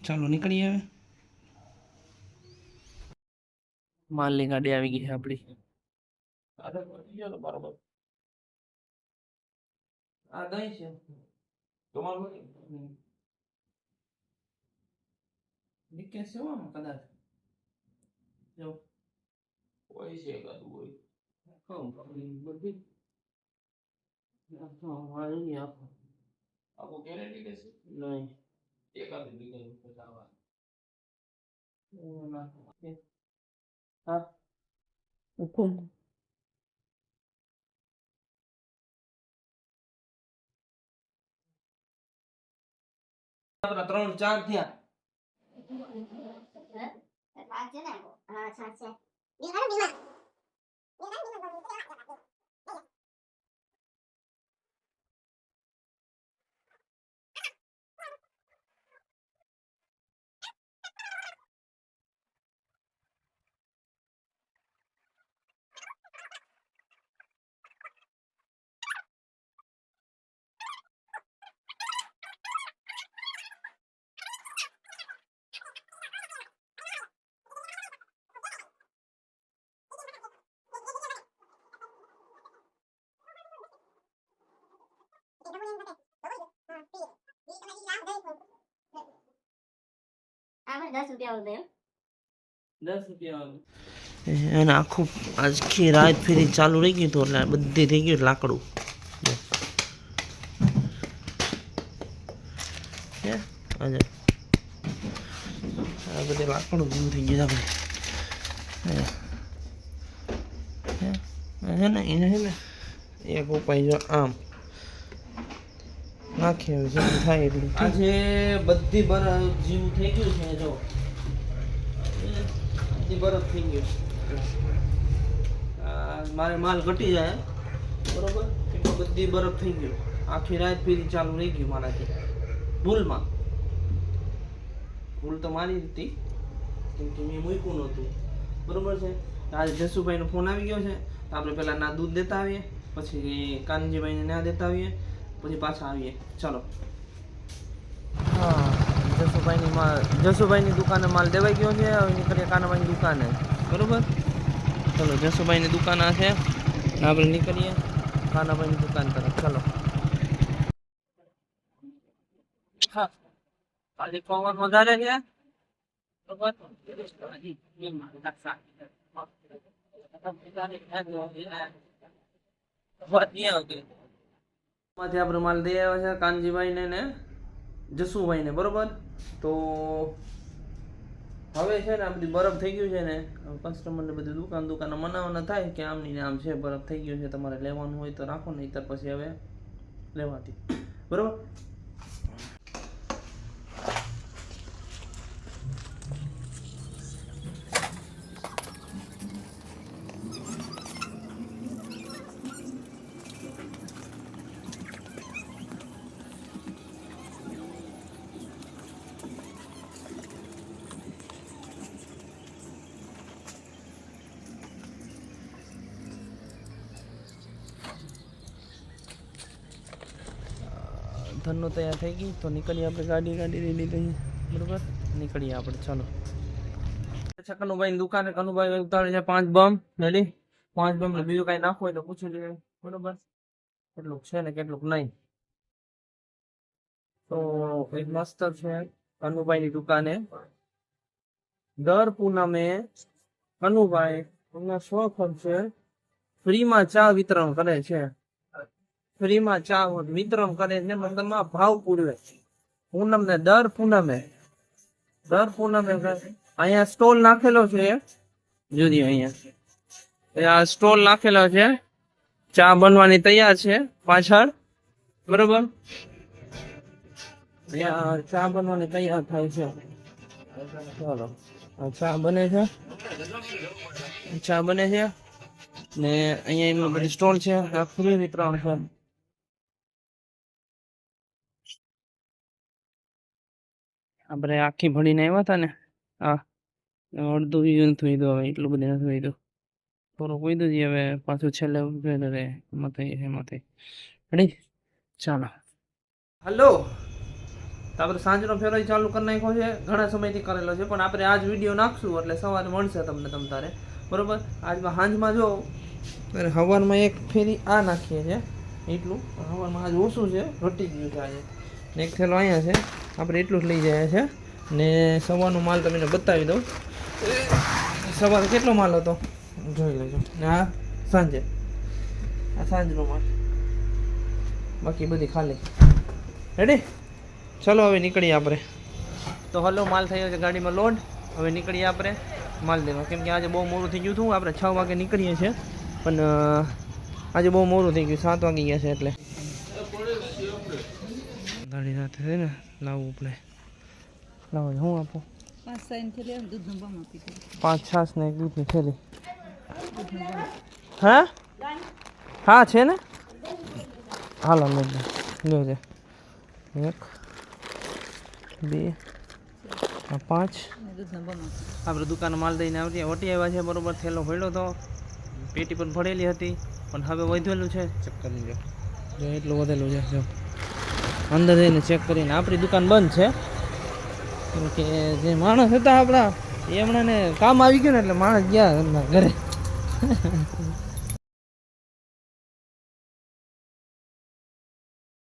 ચાલો નીકળીએ હવે. માલની ગાડી આવી ગઈ છે આપણી. બરાબર. આ દહીં છે તમારું નીકળે છે આમાં કદાચ જો હોય છે એકાદું હોય બધી આખું ગેરંટી દેશે નહીં એકાદું નીકળે પચાવવા હા હુકુમ આપણા 3-4 થયા. હા સાચે અને આખું આખી રાત ફેરી ચાલુ રહી ગયું હતું એટલે બધી થઈ ગયું લાકડું આજે આ બધે લાકડું ભૂમ થઈ ગયું આપણે છે ને એને છે ને એક ઉપાય જો આમ નાખીએ જેવું થાય એટલું આજે બધી બરફ જેવું થઈ ગયું છે જો બધી બરફ થઈ ગયું મારે માલ ઘટી જાય બરોબર એટલે બધી બરફ થઈ ગયું આખી રાત ફેરી ચાલુ રહી ગયું મારાથી ભૂલ તો મારી હતી કેમ કે મેં મૂક્યું નહોતું બરોબર છે. આજે જસુભાઈનો ફોન આવી ગયો છે તો આપણે પહેલાં ના દૂધ દેતા આવીએ પછી કાનજીભાઈને ના દેતા આવીએ પછી પાછા આવીએ. ચાલો હા જસુભાઈની દુકાને માલ દેવાઈ ગયો છે. હવે નીકળીએ કાનાભાઈની દુકાને બરોબર. ચલો જસુભાઈની દુકાન આ છે આપણે નીકળીએ કાનાભાઈની દુકાન તરફ. ચલો હા ખાલી પવન વધારે છે બરોબર. માંથી આપણે માલ દઈ આવ્યા છે કાનજીભાઈને ને જસુભાઈને બરોબર. તો હવે છે ને આ બધી બરફ થઈ ગયું છે ને કસ્ટમરને બધી દુકાન મનાવવાના થાય કે આમની ને આમ છે બરફ થઈ ગયું છે તમારે લેવાનું હોય તો રાખો નહીં તો પછી હવે લેવાતી બરોબર. ધનનો તૈયાર થઈ ગઈ તો નીકળીએ આપણે ગાડી લઈ લીધી બરોબર. નીકળીએ આપણે ચાલો. કનુભાઈની દુકાને કનુભાઈ ઉતારે છે 5 બમ રેડી 5 બમ બીજું કઈ નાખવું હોય તો પૂછી લે બરોબર કેટલું છે ને કેટલું નહીં. તો એક મસ્ત છે કનુભાઈની દુકાને દર પૂનમે કનુભાઈ એમના શોખ છે ફ્રીમાં ચા વિતરણ કરે છે. ફ્રીમાં ચા વિતરણ કરે છે મતલબ ભાવ પૂરવે પૂનમ ને દર પૂનમે અહીંયા સ્ટોલ નાખેલો છે જોજો અહીંયા સ્ટોલ નાખેલો છે ચા બનવાની તૈયાર છે પાછળ બરોબર. અહીંયા ચા બનવાની તૈયાર થાય છે. ચાલો ચા બને છે ને અહીંયા એમનો બધી સ્ટોલ છે ફ્રી વિતરણ છે. આપણે આખી ભણીને આવ્યા હતા ને અડધું નથી વહીધું હવે એટલું બધું નથી વહીધું થોડુંક વહીધું જ હવે પાછું છેલ્લે રે એમાં થઈ રેડી. ચાલો હલો તો આપણે સાંજનો ફેરો ચાલુ કરી નાખ્યો છે, ઘણા સમયથી કરેલો છે, પણ આપણે આજ વિડીયો નાખશું એટલે સવારે મળશે તમને તમ તારે, બરોબર. આજમાં સાંજમાં જો ત્યારે સવારમાં એક ફેરી આ નાખીએ છીએ એટલું, સવારમાં આજ ઓછું છે, ઘટી ગયું છે આજે, ને એક થેલો અહીંયા છે, આપણે એટલું જ લઈ જાય છે. ને સવારનો માલ તમને બતાવી દઉં, સવારે કેટલો માલ હતો જોઈ લેજો. ને આ સાંજે, આ સાંજનો માલ, બાકી બધી ખાલી. રેડી, ચલો હવે નીકળીએ આપણે. તો હલો, માલ થયો છે ગાડીમાં લોડ, હવે નીકળીએ આપણે માલ દેવા, કેમ કે આજે બહુ મોડું થઈ ગયું હતું. આપણે 6 વાગે નીકળીએ છીએ, પણ આજે બહુ મોડું થઈ ગયું, 7 વાગી ગયા છે એટલે ગાડી સાથે છે ને લાવવું પડે. લાવો, હું આપું 5 છાસ ને 1 દૂધની થેલી. હા હા છે ને, હાલો લો છે 1 2 5. આપણે દુકાન માલ દઈને આવતી વટી આવ્યા છે, બરોબર. થેલો ભર્યો તો, પેટી પણ ભરેલી હતી, પણ હવે વધેલું છે, ચેક કરી લો જો, એટલું વધેલું છે જો, અંદર જઈને ચેક કરીને. આપણી દુકાન બંધ છે, કેમ કે જે માણસ હતા આપણા એ હમણાં ને કામ આવી ગયું ને એટલે માણસ ગયા ઘરે.